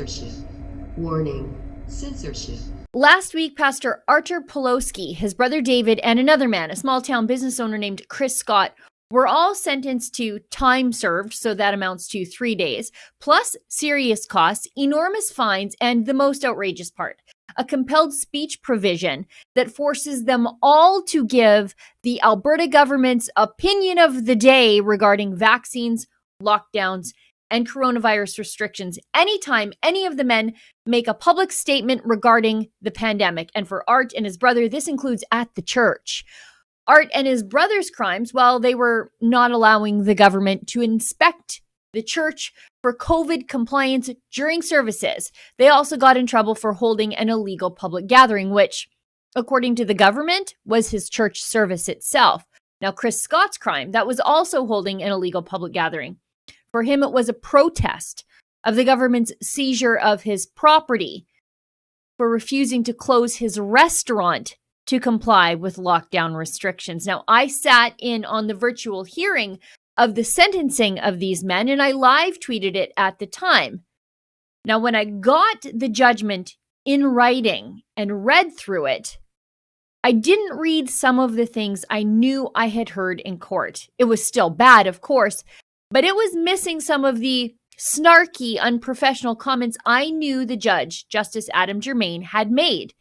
Censorship. Warning. Censorship. Last week, Pastor Artur Pawlowski, his brother David, and another man, a small-town business owner named Chris Scott, were all sentenced to time served, so that amounts to 3 days, plus serious costs, enormous fines, and the most outrageous part, a compelled speech provision that forces them all to give the Alberta government's opinion of the day regarding vaccines, lockdowns, and coronavirus restrictions anytime any of the men make a public statement regarding the pandemic. And for Art and his brother, this includes at the church. Art and his brother's crimes, while they were not allowing the government to inspect the church for COVID compliance during services, they also got in trouble for holding an illegal public gathering, which, according to the government, was his church service itself. Now, Chris Scott's crime, that was also holding an illegal public gathering. For him, it was a protest of the government's seizure of his property for refusing to close his restaurant to comply with lockdown restrictions. Now, I sat in on the virtual hearing of the sentencing of these men, and I live tweeted it at the time. Now, when I got the judgment in writing and read through it, I didn't read some of the things I knew I had heard in court. It was still bad, of course, but it was missing some of the snarky, unprofessional comments I knew the judge, Justice Adam Germain, had made.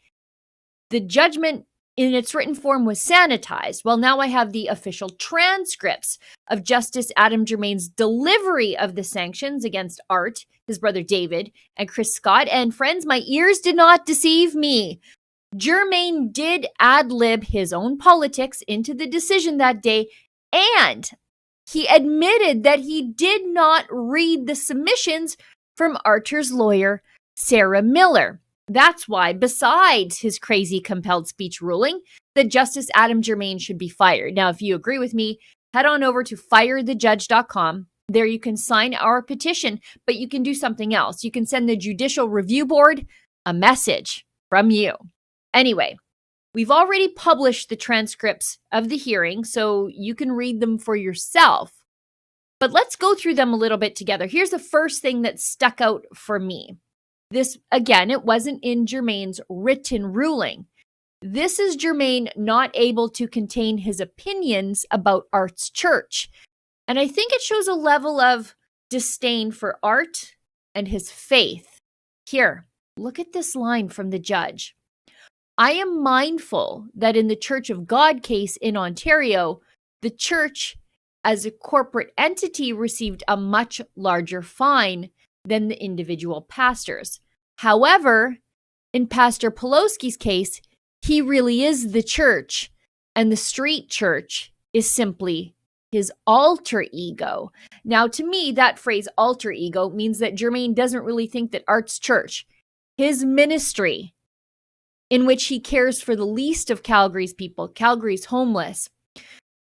The judgment in its written form was sanitized. Well, now I have the official transcripts of Justice Adam Germain's delivery of the sanctions against Art, his brother David, and Chris Scott. And friends, my ears did not deceive me. Germain did ad-lib his own politics into the decision that day, and he admitted that he did not read the submissions from Artur's lawyer, Sarah Miller. That's why, besides his crazy compelled speech ruling, that Justice Adam Germain should be fired. Now, if you agree with me, head on over to firethejudge.com. There you can sign our petition, but you can do something else. You can send the Judicial Review Board a message from you. Anyway, we've already published the transcripts of the hearing, so you can read them for yourself. But let's go through them a little bit together. Here's the first thing that stuck out for me. This, again, it wasn't in Germain's written ruling. This is Germain not able to contain his opinions about Art's church. And I think it shows a level of disdain for Art and his faith. Here, look at this line from the judge. I am mindful that in the Church of God case in Ontario, the church as a corporate entity received a much larger fine than the individual pastors. However, in Pastor Pawlowski's case, he really is the church, and the street church is simply his alter ego. Now, to me, that phrase alter ego means that Germain doesn't really think that Art's church, his ministry, in which he cares for the least of Calgary's people, Calgary's homeless,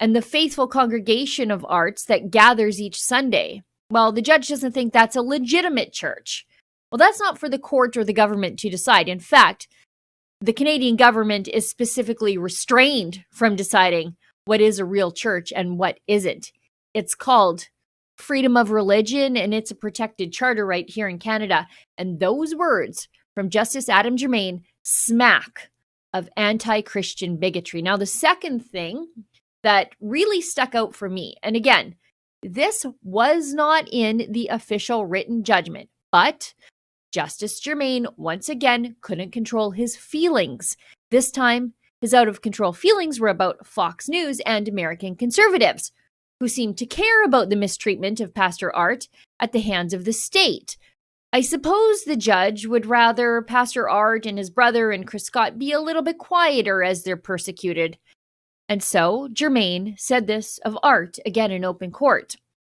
and the faithful congregation of Arts that gathers each Sunday, well, the judge doesn't think that's a legitimate church. Well, that's not for the court or the government to decide. In fact, the Canadian government is specifically restrained from deciding what is a real church and what isn't. It's called freedom of religion, and it's a protected charter right here in Canada. And those words from Justice Adam Germain smack of anti-Christian bigotry. Now, the second thing that really stuck out for me, and again, this was not in the official written judgment, but Justice Germain once again couldn't control his feelings. This time, his out-of-control feelings were about Fox News and American conservatives, who seemed to care about the mistreatment of Pastor Art at the hands of the state. I suppose the judge would rather Pastor Art and his brother and Chris Scott be a little bit quieter as they're persecuted. And so Germain said this of Art again in open court.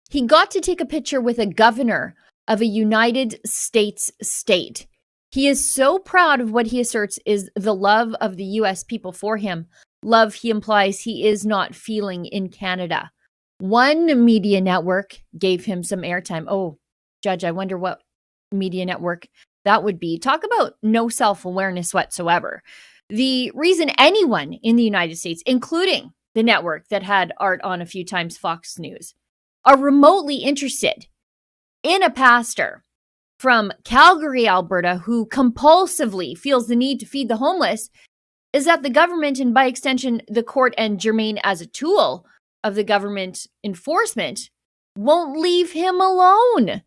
He got to take a picture with a governor of a United States state. He is so proud of what he asserts is the love of the U.S. people for him. Love, he implies, he is not feeling in Canada. One media network gave him some airtime. Oh, Judge, I wonder what media network that would be. Talk about no self-awareness whatsoever. The reason anyone in the United States, including the network that had Art on a few times, Fox News, are remotely interested in a pastor from Calgary, Alberta, who compulsively feels the need to feed the homeless, is that the government, and by extension, the court and Germain as a tool of the government enforcement, won't leave him alone.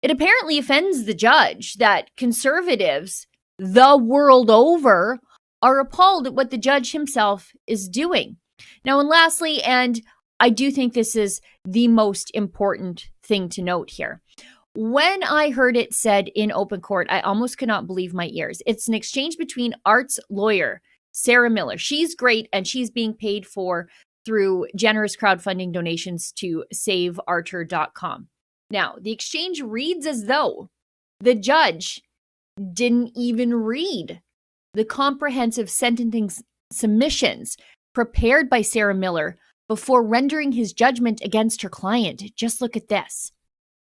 It apparently offends the judge that conservatives the world over are appalled at what the judge himself is doing. Now, and lastly, and I do think this is the most important thing to note here. When I heard it said in open court, I almost could not believe my ears. It's an exchange between Art's lawyer, Sarah Miller. She's great, and she's being paid for through generous crowdfunding donations to saveartur.com. Now, the exchange reads as though the judge didn't even read the comprehensive sentencing submissions prepared by Sarah Miller before rendering his judgment against her client. Just look at this.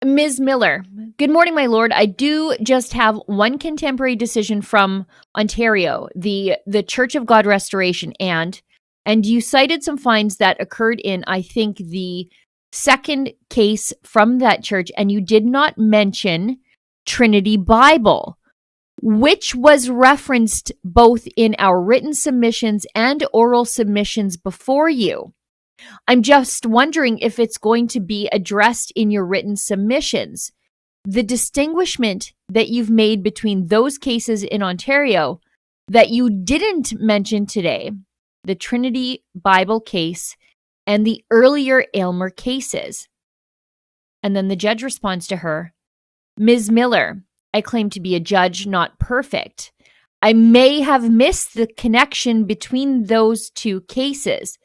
Ms. Miller, good morning, my lord. I do just have one contemporary decision from Ontario, the Church of God Restoration, and you cited some fines that occurred in, I think, the second case from that church, and you did not mention Trinity Bible, which was referenced both in our written submissions and oral submissions before you. I'm just wondering if it's going to be addressed in your written submissions. The distinguishment that you've made between those cases in Ontario that you didn't mention today, the Trinity Bible case and the earlier Aylmer cases. And then the judge responds to her, Ms. Miller, I claim to be a judge, not perfect. I may have missed the connection between those two cases.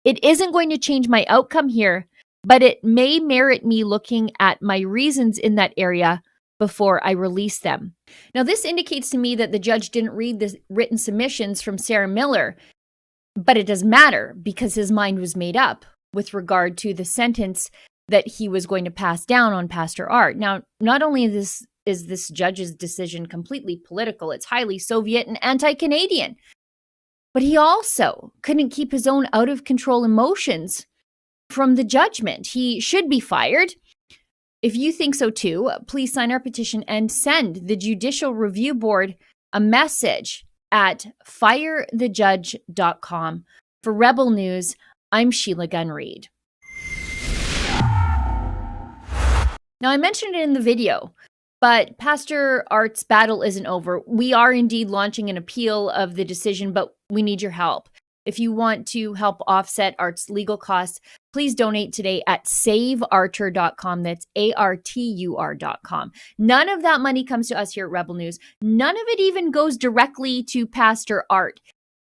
It isn't going to change my outcome here, but it may merit me looking at my reasons in that area before I release them. Now, this indicates to me that the judge didn't read the written submissions from Sarah Miller, but it doesn't matter because his mind was made up with regard to the sentence that he was going to pass down on Pastor Art. Now, not only is this judge's decision completely political, it's highly Soviet and anti-Canadian, but he also couldn't keep his own out-of-control emotions from the judgment. He should be fired. If you think so too, please sign our petition and send the Judicial Review Board a message at firethejudge.com. For Rebel News, I'm Sheila Gunn Reid. Now, I mentioned it in the video, but Pastor Art's battle isn't over. We are indeed launching an appeal of the decision, but we need your help. If you want to help offset Art's legal costs, please donate today at saveartur.com. That's ARTUR.com. None of that money comes to us here at Rebel News. None of it even goes directly to Pastor Art.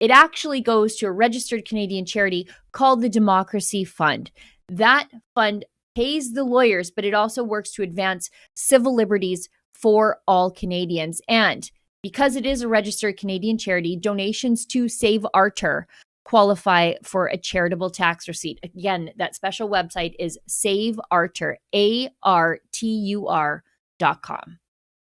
It actually goes to a registered Canadian charity called the Democracy Fund. That fund pays the lawyers, but it also works to advance civil liberties for all Canadians. And because it is a registered Canadian charity, donations to Save Artur qualify for a charitable tax receipt. Again, that special website is saveartur, ARTUR.com.